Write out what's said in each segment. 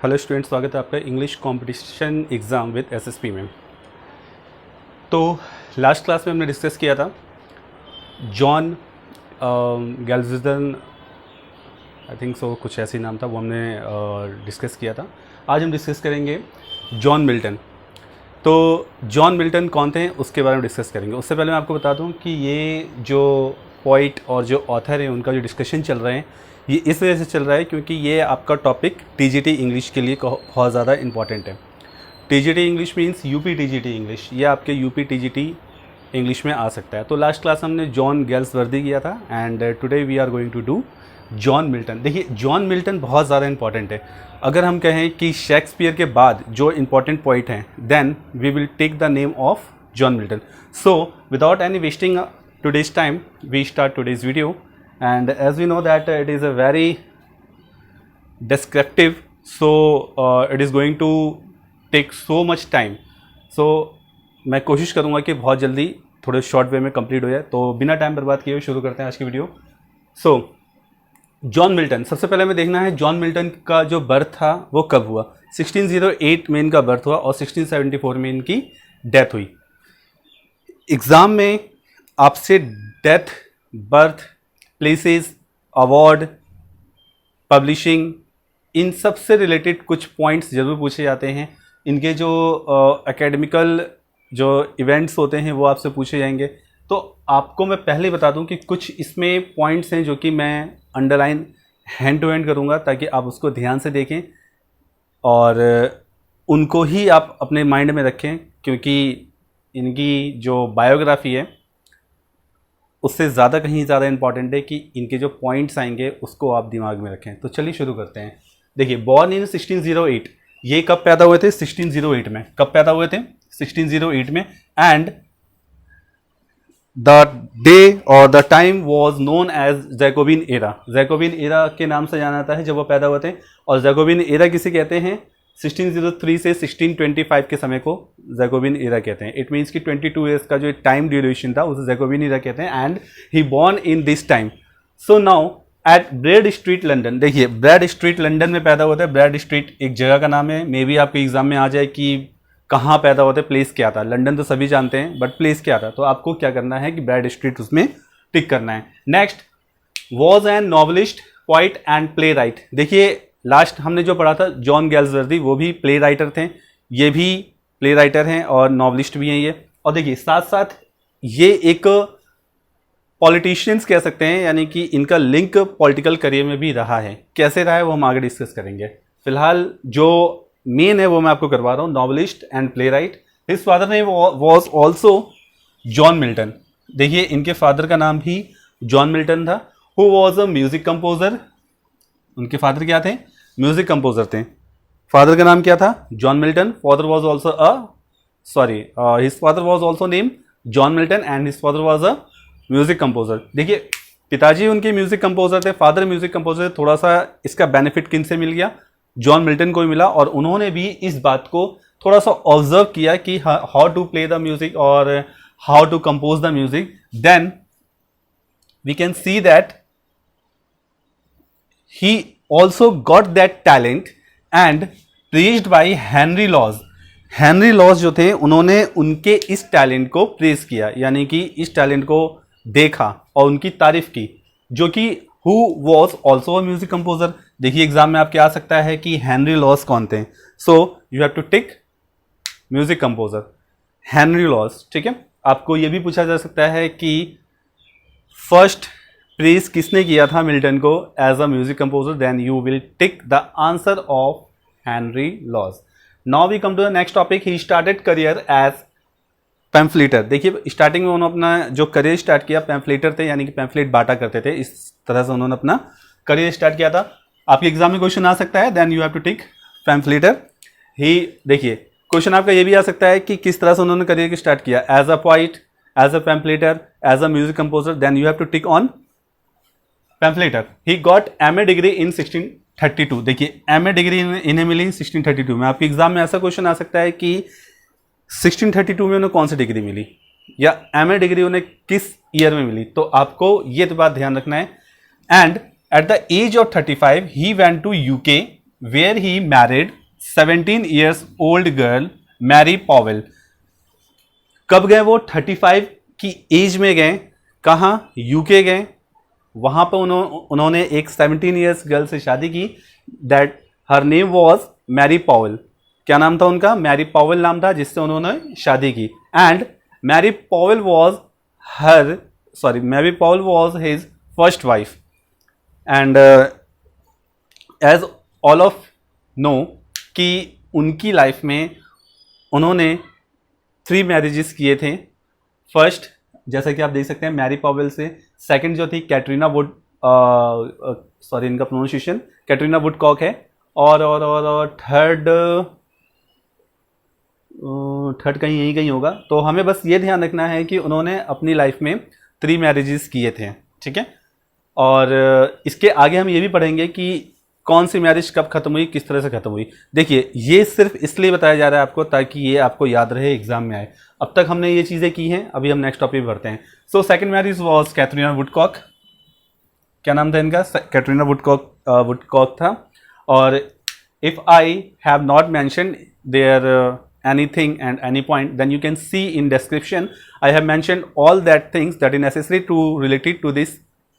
Hello students, स्वागत है आपका English competition exam with SSP में। तो लास्ट क्लास में हमने डिस्कस किया था जॉन गैल्वेज़न, आई थिंक सो कुछ ऐसे ही नाम था, वो हमने डिस्कस किया था। आज हम डिस्कस करेंगे जॉन मिल्टन। तो जॉन मिल्टन कौन थे उसके बारे में डिस्कस करेंगे। उससे पहले मैं आपको बता दूं कि ये जो पोइट और जो ऑथर है उनका जो डिस्कशन चल रहा है ये इस वजह से चल रहा है क्योंकि ये आपका टॉपिक टीजीटी इंग्लिश के लिए बहुत ज़्यादा इंपॉर्टेंट है। TGT English means UP TGT English, ये आपके यूपी टीजीटी इंग्लिश में आ सकता है। तो लास्ट क्लास हमने जॉन गैल्सवर्दी किया था and today we are going to do John Milton. देखिए, जॉन मिल्टन बहुत ज़्यादा इंपॉर्टेंट है। अगर हम कहें कि शेक्सपियर के बाद जो इंपॉर्टेंट पोइट हैं, then we will take the name of John Milton. So without any wasting today's time, we start today's video, and as we know that it is a very descriptive, so it is going to take so much time. So मैं कोशिश करूँगा कि बहुत जल्दी थोड़े short way में complete हो जाए। तो बिना टाइम बर्बाद किए हुए शुरू करते हैं आज की वीडियो। सो जॉन मिल्टन, सबसे पहले हमें देखना है जॉन मिल्टन का जो बर्थ था वो कब हुआ। 1608 में इनका बर्थ हुआ और 1674 में इनकी डेथ हुई। एग्ज़ाम में आपसे death, birth, places, award, publishing, इन सब से रिलेटेड कुछ पॉइंट्स ज़रूर पूछे जाते हैं। इनके जो एकेडमिकल जो इवेंट्स होते हैं वो आपसे पूछे जाएंगे। तो आपको मैं पहले बता दूं कि कुछ इसमें पॉइंट्स हैं जो कि मैं अंडरलाइन हैंड टू हैंड करूंगा ताकि आप उसको ध्यान से देखें और उनको ही आप अपने माइंड में रखें, क्योंकि इनकी जो बायोग्राफी है उससे ज़्यादा कहीं ज़्यादा इंपॉर्टेंट है कि इनके जो पॉइंट्स आएंगे उसको आप दिमाग में रखें। तो चलिए शुरू करते हैं। देखिए, बॉर्न इन 1608, ये कब पैदा हुए थे? 1608 में। कब पैदा हुए थे? 1608 में। एंड द डे और the time was known as Jacobean era. Jacobean era के नाम से जाना जाता है जब वो पैदा हुए थे। और जैकोबिन एरा किसे कहते हैं? 1603 से 1625 के समय को जैकोबिन एरा कहते हैं। इट मीन्स कि 22 ईयर्स का जो टाइम ड्यूरेशन था उसे जैकोबिन एरा कहते हैं। And he born in this time. So now at bread street London. देखिए, ब्रैड स्ट्रीट लंदन में पैदा होता है। ब्रैड स्ट्रीट एक जगह का नाम है। मे बी आपके एग्जाम में आ जाए कि कहाँ पैदा होता है, प्लेस क्या था। लंदन तो सभी जानते हैं, बट प्लेस क्या था। तो आपको क्या करना है कि ब्रैड स्ट्रीट उसमें टिक करना है। Next, was an novelist, poet and play right. देखिए, लास्ट हमने जो पढ़ा था जॉन गैल्सवर्दी, वो भी प्ले राइटर थे। ये भी प्ले राइटर हैं और नॉवलिस्ट भी हैं ये। और देखिए, साथ साथ ये एक पॉलिटिशियंस कह सकते हैं, यानी कि इनका लिंक पॉलिटिकल करियर में भी रहा है। कैसे रहा है वो हम आगे डिस्कस करेंगे। फिलहाल जो मेन है वो मैं आपको करवा रहा हूँ, novelist and play right. His father name was also John Milton. देखिए, इनके फादर का नाम भी जॉन मिल्टन था। Who was a music composer. उनके फादर क्या थे? म्यूजिक कंपोजर थे। फादर का नाम क्या था? John Milton. Father was also his father was also name John Milton and his father was a music composer. देखिए, पिताजी उनके म्यूजिक कंपोजर थे, फादर म्यूजिक कंपोजर। थोड़ा सा इसका बेनिफिट किन से मिल गया? जॉन मिल्टन को मिला। और उन्होंने भी इस बात को थोड़ा सा ऑब्जर्व किया कि how to play the music और how to compose the music. Then we can see that he also got that talent and praised by Henry Laws. Henry Lawes जो थे उन्होंने उनके इस टैलेंट को प्रेज किया, यानी कि इस टैलेंट को देखा और उनकी तारीफ की, जो कि who was also a music composer. देखिए, एग्जाम में आपके आ सकता है कि हेनरी लॉज कौन थे। So you have to tick music composer Henry Lawes. ठीक है, आपको यह भी पूछा जा सकता है कि फर्स्ट प्रेज किसने किया था मिल्टन को as a music composer. Then you will tick the answer of Henry Lawes. Now we come to the next topic. He started career as pamphleteer. देखिए, स्टार्टिंग में उन्होंने अपना जो करियर स्टार्ट किया, पैम्फलेटर थे, यानी कि पैम्फलेट बांटा करते थे। इस तरह से उन्होंने अपना करियर स्टार्ट किया था। आपके एग्जाम में क्वेश्चन आ सकता है, देन यू हैव टू टिक पैम्फलेटर। ही, देखिए, क्वेश्चन आपका ये भी आ सकता है कि किस तरह से उन्होंने करियर स्टार्ट किया, as a poet, as a pamphleteer, as a music composer. Then you have to tick on pamphleteer. He got MA degree इन 1632। देखिए, MA डिग्री इन्हें मिली 1632 में। आपके एग्जाम में ऐसा क्वेश्चन आ सकता है कि 1632 में उन्हें कौन सी डिग्री मिली, या MA डिग्री उन्हें किस ईयर में मिली। तो आपको ये तो बात ध्यान रखना है। And at the age of 35 he went to UK where he married 17 years old girl Mary Powell. कब गए वो? 35 की एज में गए। कहाँ? यूके गए। वहां पर उन्होंने एक 17 years गर्ल से शादी की। That her name was Mary Powell. क्या नाम था उनका? मैरी पॉवेल नाम था, जिससे उन्होंने शादी की। And Mary Powell was his first wife. And as all of know कि उनकी लाइफ में उन्होंने 3 मैरिजेस किए थे। फर्स्ट, जैसा कि आप देख सकते हैं, मैरी पॉवेल से। सेकंड जो थी कैटरीना इनका प्रोनाउंसिएशन कैटरीना वुडकॉक है। और थर्ड कहीं होगा। तो हमें बस ये ध्यान रखना है कि उन्होंने अपनी लाइफ में 3 मैरिजेस किए थे, ठीक है। और इसके आगे हम ये भी पढ़ेंगे कि कौन सी मैरिज कब खत्म हुई, किस तरह से खत्म हुई। देखिए, ये सिर्फ इसलिए बताया जा रहा है आपको ताकि ये आपको याद रहे, एग्जाम में आए। अब तक हमने ये चीज़ें की हैं, अभी हम नेक्स्ट टॉपिक बढ़ते हैं। So second marriage was Katrina Woodcock. क्या नाम था इनका? कैटरीना वुडकॉक था। और if I have not mentioned there anything and any point, then you can see in description I have mentioned all that things that is necessary to related to this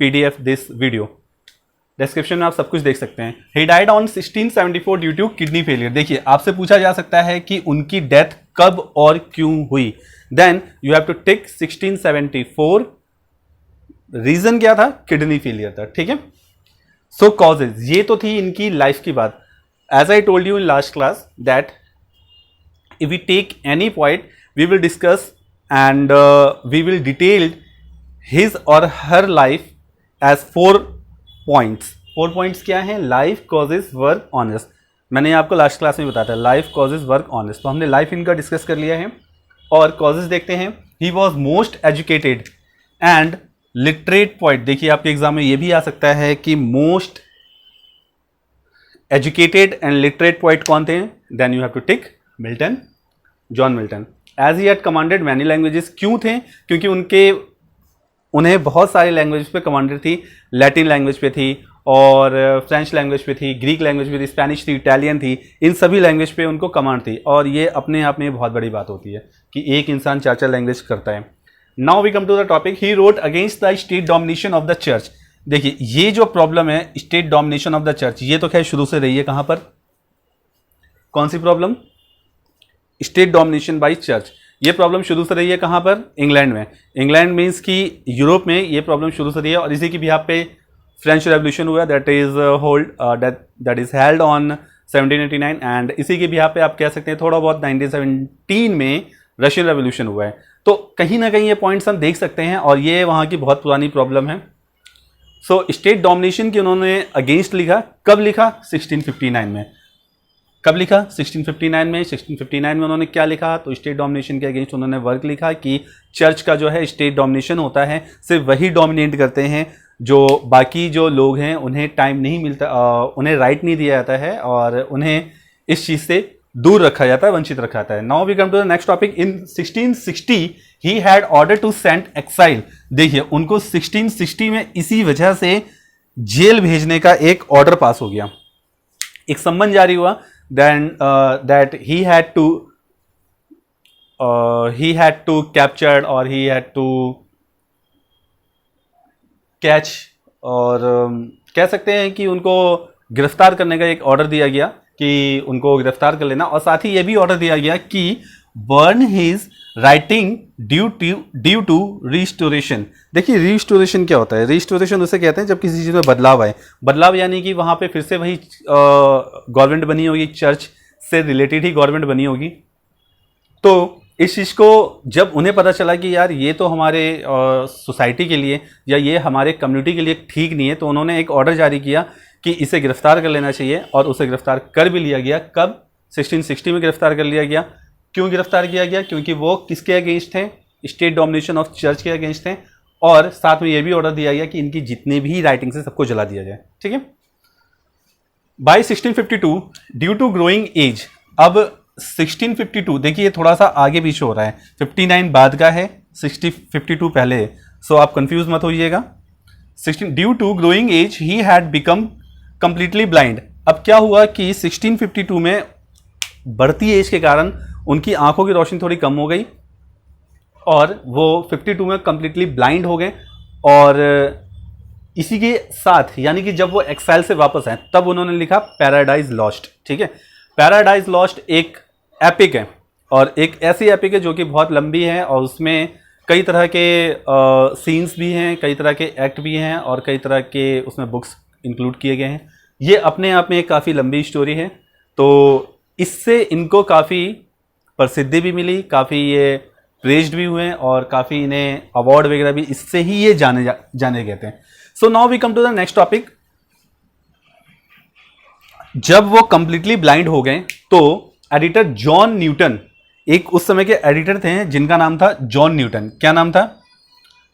PDF, this video। Description में आप सब कुछ देख सकते हैं। He died on 1674 due to kidney failure. देखिए, आपसे पूछा जा सकता है कि उनकी डेथ कब और क्यों हुई। Then you have to take 1674। Reason क्या था? किडनी फेलियर था, ठीक है। सो कॉजेज, ये तो थी इनकी लाइफ की बात। As I told you in last class that if we take any point, we will discuss and we will detail his or her life as 4 points। 4 points क्या है? Life, causes, work, honest. मैंने आपको last class में बताया था life, causes, work, honest. तो हमने life इनका डिस्कस कर लिया है। और कॉजेज देखते हैं। He was most educated and literate poet. देखिए, आपके एग्जाम में ये भी आ सकता है कि most educated and literate poet कौन थे? Then you have to tick Milton, John Milton. As he had commanded many languages. क्यों थे? क्योंकि उन्हें बहुत सारी लैंग्वेज पे कमांडेड थी। लैटिन लैंग्वेज पे थी, और फ्रेंच लैंग्वेज पे थी, ग्रीक लैंग्वेज पे थी, स्पेनिश थी, इटालियन थी। इन सभी लैंग्वेज पे उनको कमांड थी। और ये अपने आप में बहुत बड़ी बात होती है कि एक इंसान 4 लैंग्वेज करता है। Now we come to the topic. He wrote against the state domination of the church. देखिए, ये जो प्रॉब्लम है state domination of the church, ये तो खैर शुरू से रही है। कहां पर? कौन सी problem? State domination by church. ये प्रॉब्लम शुरू से रही है। कहां पर? इंग्लैंड में। इंग्लैंड मीन्स कि यूरोप में ये प्रॉब्लम शुरू से रही है। और इसी की बिहाफ पे फ्रेंच रेवोल्यूशन हुआ, that is held on 1789। And इसी के बिहाफ पे आप कह सकते हैं थोड़ा बहुत 1917 में रशियन रेवोल्यूशन हुआ है। तो कहीं ना कहीं ये पॉइंट्स हम देख सकते हैं, और ये वहां की बहुत पुरानी प्रॉब्लम है। सो स्टेट डोमिनेशन की उन्होंने अगेंस्ट लिखा। कब लिखा? 1659 में। कब लिखा? 1659 में। 1659 में उन्होंने क्या लिखा? तो स्टेट डोमिनेशन के अगेंस्ट उन्होंने वर्क लिखा कि चर्च का जो है स्टेट डोमिनेशन होता है, सिर्फ वही डोमिनेट करते हैं, जो बाकी जो लोग हैं उन्हें टाइम नहीं मिलता, उन्हें राइट नहीं दिया जाता है, और उन्हें इस चीज़ से दूर रखा जाता है, वंचित रखा जाता है। Now we come to the next topic. In 1660 he had order to send exile. देखिए, उनको 1660 में इसी वजह से जेल भेजने का एक ऑर्डर पास हो गया, एक सम्मन जारी हुआ। Then that he had to captured or he had to catch, और कह सकते हैं कि उनको गिरफ्तार करने का एक ऑर्डर दिया गया कि उनको गिरफ्तार कर लेना। और साथ ही ये भी ऑर्डर दिया गया कि burn his writing due to restoration. देखिए, रिस्टोरेशन क्या होता है? रिस्टोरेशन उसे कहते हैं जब किसी चीज़ में बदलाव आए। बदलाव यानी कि वहाँ पे फिर से वही गवर्नमेंट बनी होगी, चर्च से रिलेटेड ही गवर्नमेंट बनी होगी। तो इस चीज़ को जब उन्हें पता चला कि यार ये तो हमारे सोसाइटी के लिए या ये हमारे कम्युनिटी के लिए ठीक नहीं है, तो उन्होंने एक ऑर्डर जारी किया कि इसे गिरफ्तार कर लेना चाहिए। और उसे गिरफ्तार कर भी लिया गया। कब? 1660 में गिरफ्तार कर लिया गया। क्यों गिरफ्तार किया गया? क्योंकि वो किसके अगेंस्ट थे? स्टेट डोमिनेशन ऑफ चर्च के अगेंस्ट थे। और साथ में ये भी ऑर्डर दिया गया कि इनकी जितने भी राइटिंग्स है सबको जला दिया जाए, ठीक है। By 1652 due to growing age. अब 1652 देखिए, थोड़ा सा आगे पीछे हो रहा है। 59 बाद का है, 52 पहले है। सो आप कंफ्यूज मत होइएगा। 16 due to growing age he had become completely blind. अब क्या हुआ कि 1652 में बढ़ती एज के कारण उनकी आंखों की रोशनी थोड़ी कम हो गई और वो 52 में कंप्लीटली ब्लाइंड हो गए। और इसी के साथ यानी कि जब वो एक्साइल से वापस आए तब उन्होंने लिखा पैराडाइज लॉस्ट। ठीक है, पैराडाइज लॉस्ट एक एपिक है और एक ऐसी एपिक है जो कि बहुत लंबी है और उसमें कई तरह के सीन्स भी हैं, कई तरह के एक्ट भी हैं और कई तरह के उसमें बुक्स इंक्लूड किए गए हैं। ये अपने आप में एक काफ़ी लंबी स्टोरी है, तो इससे इनको काफ़ी प्रसिद्धि भी मिली, काफ़ी ये प्रेज्ड भी हुए और काफ़ी इन्हें अवार्ड वगैरह भी इससे ही ये जाने गए थे। So now we come to the next topic. जब वो कंप्लीटली ब्लाइंड हो गए तो एडिटर जॉन न्यूटन, एक उस समय के एडिटर थे जिनका नाम था जॉन न्यूटन। क्या नाम था?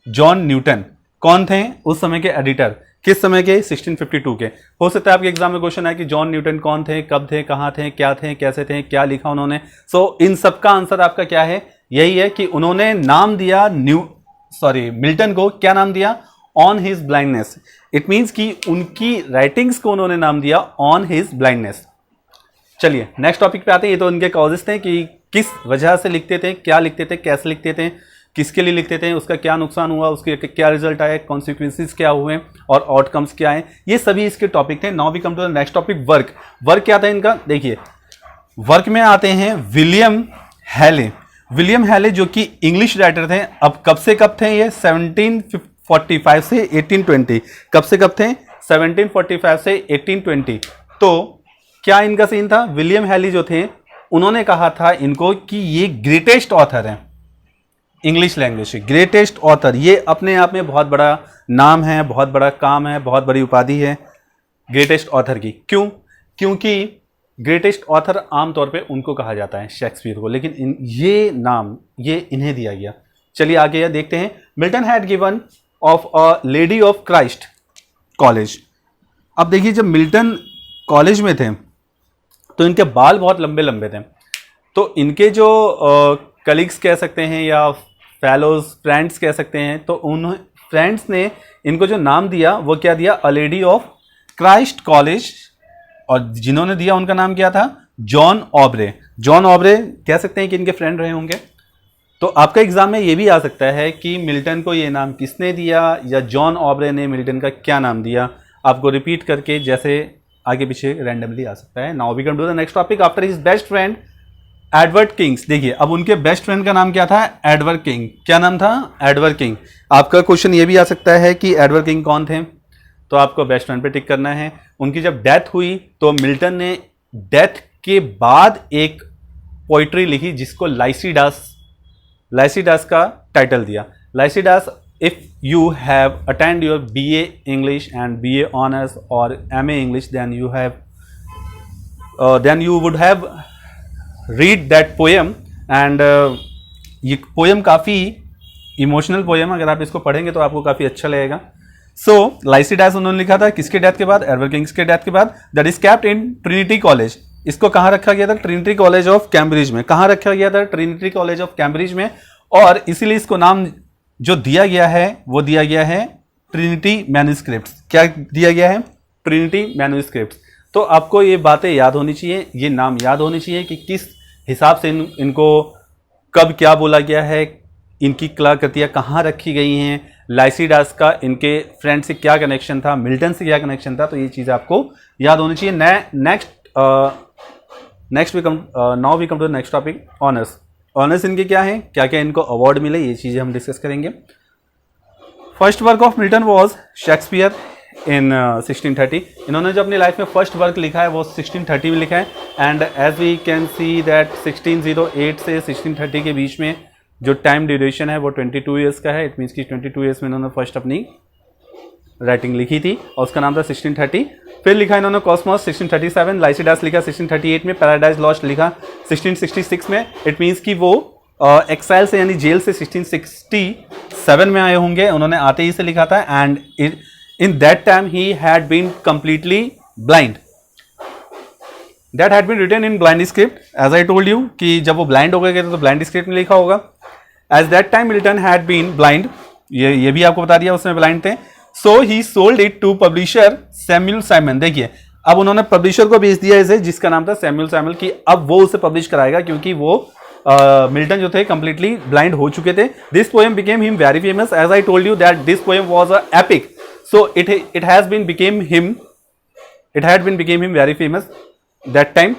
John Newton. कौन थे उस समय के एडिटर? किस समय के? 1652 के। हो सकता है आपके एग्जाम में क्वेश्चन आए कि जॉन न्यूटन कौन थे, कब थे, कहां थे, क्या थे, कैसे थे, क्या लिखा उन्होंने। सो इन सब का आंसर आपका क्या है? यही है कि उन्होंने नाम दिया मिल्टन को क्या नाम दिया? On his blindness. It means कि उनकी राइटिंग्स को उन्होंने नाम दिया ऑन हिज ब्लाइंडनेस। चलिए नेक्स्ट टॉपिक पे आते हैं। ये तो उनके कॉजेस थे कि किस वजह से लिखते थे, क्या लिखते थे, कैसे लिखते थे, किसके लिए लिखते थे, उसका क्या नुकसान हुआ, उसके क्या रिजल्ट आए, कॉन्सिक्वेंसेस क्या हुए और आउटकम्स क्या आए, ये सभी इसके टॉपिक थे। Now we come to the next topic, work. Work क्या था इनका? देखिए वर्क में आते हैं विलियम हैले। विलियम हैले जो कि इंग्लिश राइटर थे। अब कब से कब थे ये? 1745 से 1820। कब से कब थे? 1745 से 1820। तो क्या इनका सीन था? विलियम हैले जो थे उन्होंने कहा था इनको कि ये ग्रेटेस्ट ऑथर हैं इंग्लिश लैंग्वेज के, ग्रेटेस्ट ऑथर। ये अपने आप में बहुत बड़ा नाम है, बहुत बड़ा काम है, बहुत बड़ी उपाधि है ग्रेटेस्ट ऑथर की। क्यों? क्योंकि ग्रेटेस्ट ऑथर आमतौर पे उनको कहा जाता है, शेक्सपियर को, लेकिन ये नाम ये इन्हें दिया गया। चलिए आगे देखते हैं। Milton had given of a lady of Christ college. अब देखिए जब मिल्टन कॉलेज में थे तो इनके बाल बहुत लंबे लंबे थे, तो इनके जो कलीग्स कह सकते हैं या फेलोज फ्रेंड्स कह सकते हैं, तो उन फ्रेंड्स ने इनको जो नाम दिया वो क्या दिया? अ लेडी ऑफ क्राइस्ट कॉलेज। और जिन्होंने दिया उनका नाम क्या था? John Aubrey. जॉन ऑब्रे कह सकते हैं कि इनके फ्रेंड रहे होंगे। तो आपका एग्जाम में ये भी आ सकता है कि मिल्टन को ये नाम किसने दिया या जॉन ऑब्रे ने मिल्टन का क्या नाम दिया। आपको रिपीट करके जैसे आगे पीछे रैंडमली आ सकता है। Now we come to the next topic. After his best friend Edward Kings. देखिए अब उनके बेस्ट फ्रेंड का नाम क्या था? Edward King. क्या नाम था? Edward king. आपका क्वेश्चन ये भी आ सकता है कि एडवर्ड किंग कौन थे, तो आपको बेस्ट फ्रेंड पे टिक करना है। उनकी जब डेथ हुई तो मिल्टन ने डेथ के बाद एक पोइट्री लिखी जिसको लाइसिडास का टाइटल दिया। Lycidas, if you have attend your BA English and BA honours और MA English then you would have read that poem. And ये पोएम काफ़ी इमोशनल पोएम, अगर आप इसको पढ़ेंगे तो आपको काफ़ी अच्छा लगेगा। सो लाइसिडास उन्होंने लिखा था किसके डेथ के बाद? एडवर्ड किंग्स के डेथ के बाद। That is kept in Trinity college. इसको कहाँ रखा गया था? ट्रिनिटी कॉलेज ऑफ कैम्ब्रिज में। कहाँ रखा गया था? ट्रिनिटी कॉलेज ऑफ कैम्ब्रिज में। और इसीलिए इसको नाम जो दिया गया है वो दिया गया है ट्रिनिटी मैन्युस्क्रिप्ट्स। क्या दिया गया है? Trinity manuscripts. तो आपको ये बातें याद होनी चाहिए, ये नाम याद होनी चाहिए कि किस हिसाब से इनको कब क्या बोला गया है, इनकी कलाकृतियाँ कहाँ रखी गई हैं, लाइसिडास का इनके फ्रेंड से क्या कनेक्शन था, मिल्टन से क्या कनेक्शन था। तो ये चीज़ आपको याद होनी चाहिए। Next now we come to the next topic, honours. Honours इनके क्या है, क्या क्या इनको अवार्ड मिले, ये चीज़ें हम डिस्कस करेंगे। First work of Milton was Shakespeare in 1630। इन्होंने जो अपनी लाइफ में फर्स्ट वर्क लिखा है वो 1630 में लिखा है। And as we can see that 1608 से 1630 के बीच में जो टाइम ड्यूरेशन है वो 22 ईयर्स का है। इट मीन्स कि 22 ईयर्स में इन्होंने फर्स्ट अपनी राइटिंग लिखी थी और उसका नाम था 1630। फिर लिखा इन्होंने कॉस्मोस 1637, लाइसिडास लिखा 1638 में, पैराडाइज लॉस्ट लिखा 1666 में। इट मीन्स कि वो एक्साइल से यानी जेल से 1667 में आए होंगे, उन्होंने आते ही से लिखा था। And in that time he had been completely blind. That had been written in blind script, as I told you कि जब वो ब्लाइंड हो गए थे तो ब्लाइंड स्क्रिप्ट में लिखा होगा। As that time Milton had been blind, ये भी आपको बता दिया उसमें ब्लाइंड थे। So he sold it to publisher Samuel Simon. देखिए अब उन्होंने पब्लिशर को भेज दिया इसे, जिसका नाम था सैमुअल की अब वो उसे पब्लिश कराएगा, क्योंकि वो मिल्टन जो थे कंप्लीटली ब्लाइंड हो चुके थे. This poem became him very famous, as I told you that this poem was a epic, so it has been became him very famous that time.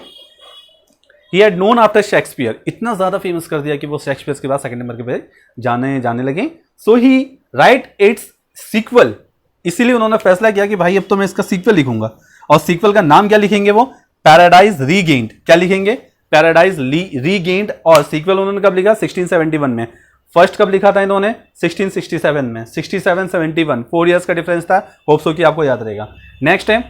He had known after Shakespeare, इतना ज्यादा famous कर दिया कि वो Shakespeare के बाद second number के पे जाने लगे. सो ही राइट इट्स सीक्वल, इसीलिए उन्होंने फैसला किया कि भाई अब तो मैं इसका सीक्वल लिखूंगा, और सीक्वल का नाम क्या लिखेंगे वो, पैराडाइज रीगेन्ड. क्या लिखेंगे, पैराडाइज रीगेन्ड. और सीक्वल उन्होंने कब लिखा, 1671 में. फर्स्ट कब लिखा था इन्होंने, 1667 में. 67-71 4 इयर्स का डिफरेंस था. होप सो कि आपको याद रहेगा. नेक्स्ट है,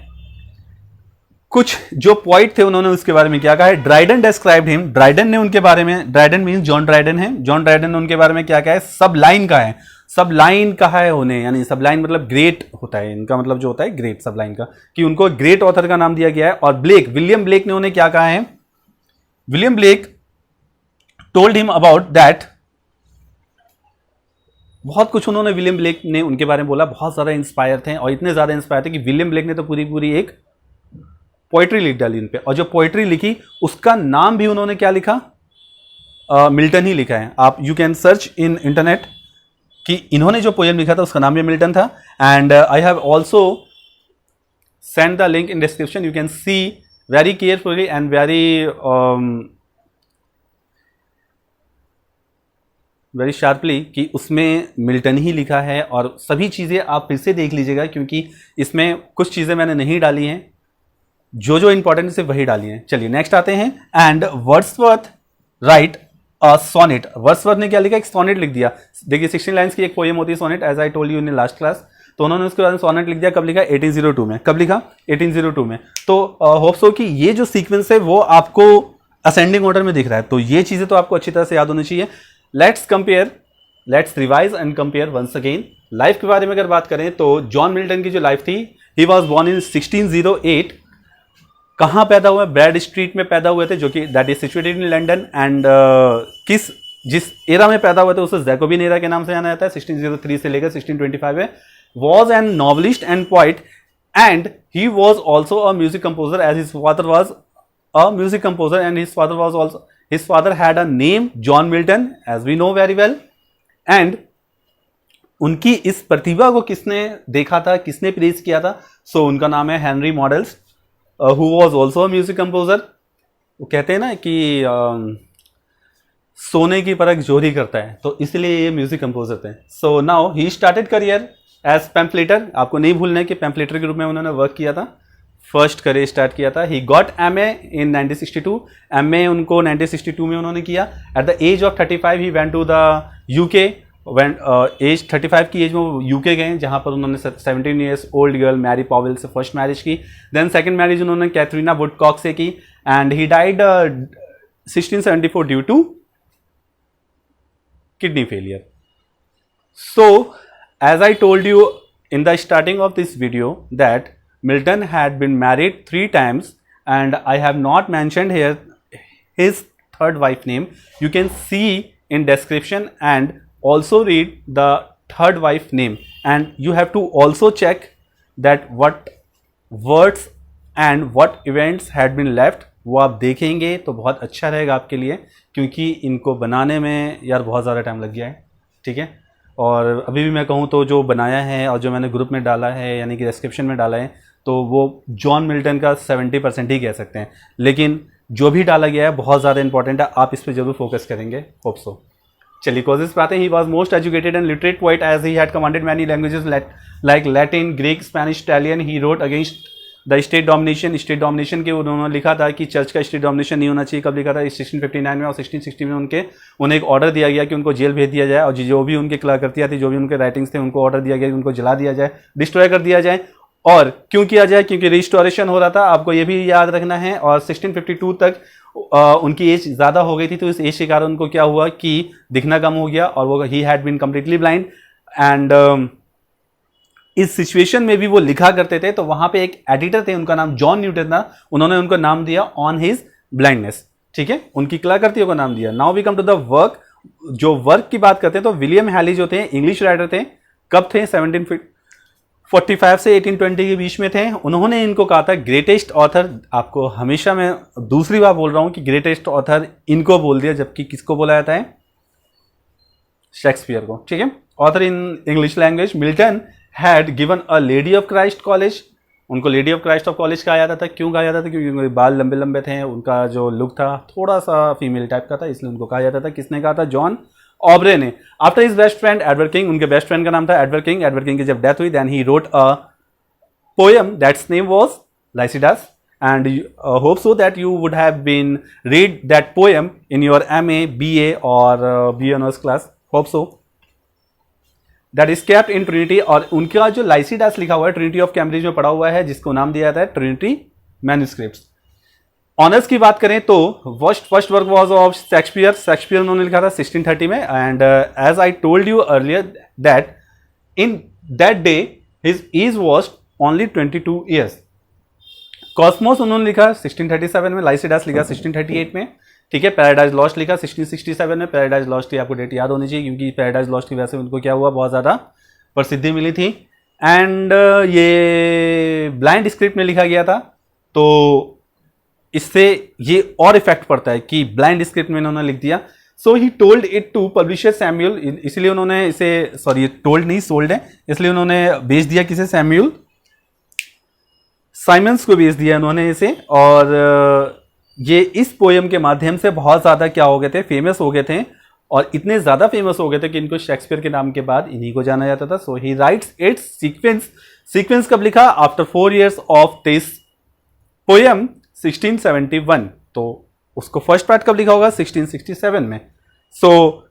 कुछ जो पॉइंट थे उन्होंने उसके बारे में क्या कहा है. ड्राइडन डिस्क्राइब्ड हिम, ड्राइडन ने उनके बारे में, ड्राइडन मींस जॉन ड्राइडन है, जॉन ड्राइडन ने उनके बारे में क्या कहा है, सब लाइन का है. सब लाइन कहा है उन्हें, यानी सब लाइन मतलब ग्रेट होता है, इनका मतलब जो होता है ग्रेट सब लाइन का, कि उनको ग्रेट ऑथर का नाम दिया गया है. और ब्लेक, विलियम ब्लेक ने उन्हें क्या कहा है, William Blake told him about that, बहुत कुछ उन्होंने विलियम ब्लेक ने उनके बारे में बोला, बहुत ज्यादा इंस्पायर थे, और इतने ज्यादा इंस्पायर थे कि विलियम ब्लेक ने तो पूरी एक पोइट्री लिख डाली उन पे. और जो पोइट्री लिखी उसका नाम भी उन्होंने क्या लिखा, मिल्टन ही लिखा है. आप you can search in internet कि इन्होंने जो पोएम लिखा था उसका नाम भी मिल्टन था. And I have also send the link in description, you can C very carefully and very sharply कि उसमें मिल्टन ही लिखा है. और सभी चीज़ें आप फिर से देख लीजिएगा, क्योंकि इसमें कुछ चीज़ें मैंने नहीं डाली हैं, जो इंपॉर्टेंट सिर्फ वही डाली हैं. चलिए नेक्स्ट आते हैं. And Wordsworth write a sonnet, Wordsworth ने क्या लिखा, एक सोनेट लिख दिया. देखिए 16 लाइन्स की एक पोएम होती है sonnet, as I told you in last class. तो उन्होंने उसके बाद सोनेट लिख दिया. कब लिखा, 1802 में. कब लिखा, 1802 में. तो होप सो कि ये जो सीक्वेंस है वो आपको असेंडिंग ऑर्डर में दिख रहा है. तो ये चीजें तो आपको अच्छी तरह से याद होनी चाहिए. Let's revise and compare once again. Life के बारे में अगर बात करें तो जॉन मिल्टन की जो लाइफ थी, ही वॉज बॉर्न इन 1608. कहाँ पैदा हुए, ब्रैड स्ट्रीट में पैदा हुए थे, जो कि that is situated in London. And जिस एरा में पैदा हुए थे उसे जैकोबिन एरा के नाम से जाना जाता है. 1603 से लेकर 1625 में. Was an novelist and poet, and he was also a music composer, as his father was a music composer, and his father was also, his father had a name John Milton, as we know very well. एंड उनकी इस प्रतिभा को किसने देखा था, किसने praise किया था, सो उनका नाम है Henry models, who was also a music composer. वो कहते हैं ना कि सोने की परख जोरी करता है, तो इसलिए ये म्यूजिक कंपोजर थे. So now he started career as pamphleteer. आपको नहीं भूलना है कि पैम्फलेटर के रूप में उन्होंने वर्क किया था, फर्स्ट करियर स्टार्ट किया था. He got MA in 1962. MA उनको 1962 में उन्होंने किया. At the age of 35 he went to the UK. एज 35 की एज में वो यूके गए, जहां पर उन्होंने 17 years old girl Mary Powell से फर्स्ट मैरिज की. देन सेकंड मैरिज उन्होंने कैथरीना वुडकॉक से की. And he died 1674 due to kidney failure. So as I told you in the starting of this video that Milton had been married 3 times, and I have not mentioned here his third wife name. You can see in description and also read the third wife name, and you have to also check that what words and what events had been left. वो आप देखेंगे तो बहुत अच्छा रहेगा आपके लिए, क्योंकि इनको बनाने में यार बहुत ज़्यादा टाइम लग गया है. ठीक है, और अभी भी मैं कहूँ तो जो बनाया है और जो मैंने ग्रुप में डाला है, यानी कि डिस्क्रिप्शन में डाला है, तो वो जॉन मिल्टन का 70% ही कह सकते हैं. लेकिन जो भी डाला गया है बहुत ज़्यादा इंपॉर्टेंट है, आप इस पर जरूर फोकस करेंगे. Hope so. चलिए कॉजेज पे आते हैं. He was most educated and literate poet, as he had commanded many languages like Latin, Greek, Spanish, Italian. He wrote against the state domination. State domination के उन्होंने लिखा था कि चर्च का स्टेट डोमिनेशन नहीं होना चाहिए. कब लिखा था, 1659 में. और 1660 में उन्हें एक ऑर्डर दिया गया कि उनको जेल भेज दिया जाए, और जो भी उनके कलाकृतियाँ थी, जो भी उनके राइटिंग्स थे, उनको ऑर्डर दिया गया कि उनको जला दिया जाए, डिस्ट्रॉय कर दिया जाए. और क्यों किया जाए, क्योंकि रिस्टोरेशन हो रहा था, आपको ये भी याद रखना है. और 1652 तक उनकी एज ज़्यादा हो गई थी, तो इस एज के कारण उनको क्या हुआ कि दिखना कम हो गया, और वो he had been completely blind. And इस सिचुएशन में भी वो लिखा करते थे. तो वहां पे एक एडिटर थे, उनका नाम जॉन न्यूटन था. उन्होंने उनको नाम दिया ऑन हिज ब्लाइंडनेस. ठीक है, उनकी कलाकृतियों को नाम दिया. Now we come to the work. जो वर्क की बात करते हैं तो विलियम हैली जो थे इंग्लिश राइटर थे. कब थे, 45 से 1820 के बीच में थे। उन्होंने इनको कहा था ग्रेटेस्ट ऑथर। आपको हमेशा मैं दूसरी बार बोल रहा हूं कि ग्रेटेस्ट ऑथर इनको बोल दिया, जबकि किसको बोला जाता है? शेक्सपियर को, ठीक है। Author in English language. Milton had given a lady of Christ college. उनको lady of Christ of college कहा जाता था। क्यों कहा जाता था? क्योंकि उनके बाल लंबे लंबे थे, उनका जो लुक था थोड़ा सा फीमेल टाइप का था, इसलिए उनको कहा जाता था। किसने कहा था? जॉन ऑब्रे ने। After his best friend Edward king, उनके बेस्ट फ्रेंड का नाम था एडवर्ड किंग। एडवर्ड किंग की जब डेथ हुई, then he wrote a poem that's name was Lycidas, and hope so that you would have been read that poem in your MA, BA or BA honors class. Hope so. That is kept in Trinity, और उनका जो लाइसिडास लिखा हुआ है Trinity of Cambridge में पड़ा हुआ है, जिसको नाम दिया जाता है ट्रिनिटी मैन्युस्क्रिप्ट्स। ऑनर्स की बात करें तो first work was of Shakespeare. Shakespeare उन्होंने लिखा था 1630 में। And as I told you earlier that in that day his age was only 22 years. Cosmos उन्होंने लिखा 1637 में, लाइसिडास लिखा 1638 में, ठीक है। पैराडाइज लॉस्ट लिखा 1667 में। पैराडाइज लॉस्ट की आपको डेट याद होनी चाहिए, क्योंकि पैराडाइज लॉस्ट की वजह से उनको क्या हुआ, बहुत ज़्यादा प्रसिद्धि मिली थी। एंड ये ब्लाइंड स्क्रिप्ट में लिखा गया था, तो इससे ये और इफेक्ट पड़ता है कि ब्लाइंड स्क्रिप्ट में इन्होंने लिख दिया। So he told it to publisher Samuel, इसलिए उन्होंने इसे, सॉरी टोल्ड नहीं सोल्ड है, इसलिए उन्होंने बेच दिया किसे? सैमुअल साइमंस को बेच दिया उन्होंने इसे। और ये इस पोएम के माध्यम से बहुत ज़्यादा क्या हो गए थे? फेमस हो गए थे, और इतने ज़्यादा फेमस हो गए थे कि इनको शेक्सपियर के नाम के बाद इन्हीं को जाना जाता था। सो ही राइट्स इट्स सीक्वेंस कब लिखा? After 4 years of this poem 1671। तो उसको फर्स्ट पार्ट कब लिखा होगा? 1667 में। सो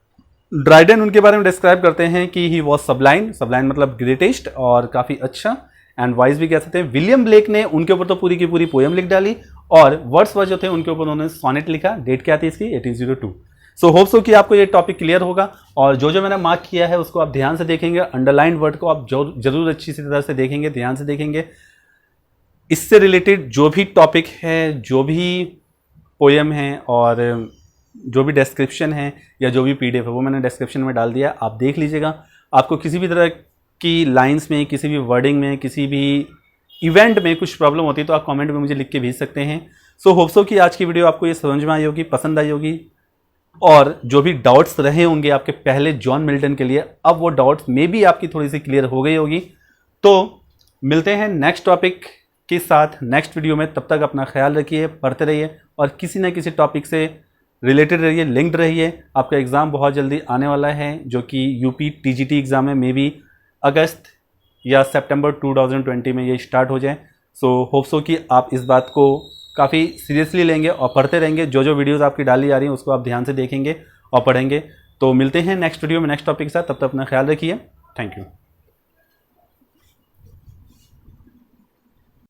ड्राइडन उनके बारे में डिस्क्राइब करते हैं कि ही वॉज सबलाइन, सबलाइन मतलब ग्रेटेस्ट और काफ़ी अच्छा, एंड वाइज भी कह सकते हैं। विलियम ब्लेक ने उनके ऊपर तो पूरी की पूरी पोएम लिख डाली, और वर्ड्सवर्थ जो थे उनके ऊपर उन्होंने सोनेट लिखा। डेट क्या थी इसकी? 1802। सो होप सो कि आपको ये टॉपिक क्लियर होगा, और जो जो मैंने मार्क किया है उसको आप ध्यान से देखेंगे। अंडरलाइन वर्ड को आप जरूर अच्छी सी तरह से देखेंगे, ध्यान से देखेंगे। इससे रिलेटेड जो भी टॉपिक है, जो भी पोएम है, और जो भी डिस्क्रिप्शन है या जो भी PDF है, वो मैंने डिस्क्रिप्शन में डाल दिया, आप देख लीजिएगा। आपको किसी भी तरह की लाइंस में, किसी भी वर्डिंग में, किसी भी इवेंट में कुछ प्रॉब्लम होती है तो आप कमेंट में मुझे लिख के भेज सकते हैं। सो होप सो कि आज की वीडियो आपको ये समझ में आई होगी, पसंद आई होगी, और जो भी डाउट्स रहे होंगे आपके पहले जॉन मिल्टन के लिए, अब वो डाउट्स में भी आपकी थोड़ी सी क्लियर हो गई होगी। तो मिलते हैं नेक्स्ट टॉपिक के साथ नेक्स्ट वीडियो में। तब तक अपना ख्याल रखिए, पढ़ते रहिए, और किसी न किसी टॉपिक से रिलेटेड रहिए, लिंक्ड रहिए। आपका एग्ज़ाम बहुत जल्दी आने वाला है, जो कि UP TGT एग्ज़ाम है। मे बी अगस्त या सितंबर 2020 में ये स्टार्ट हो जाए। सो होप सो कि आप इस बात को काफ़ी सीरियसली लेंगे और पढ़ते रहेंगे। जो जो वीडियोस आपकी डाली आ रही हैं उसको आप ध्यान से देखेंगे और पढ़ेंगे। तो मिलते हैं नेक्स्ट वीडियो में नेक्स्ट टॉपिक के साथ। तब तक अपना ख्याल रखिए। Thank you.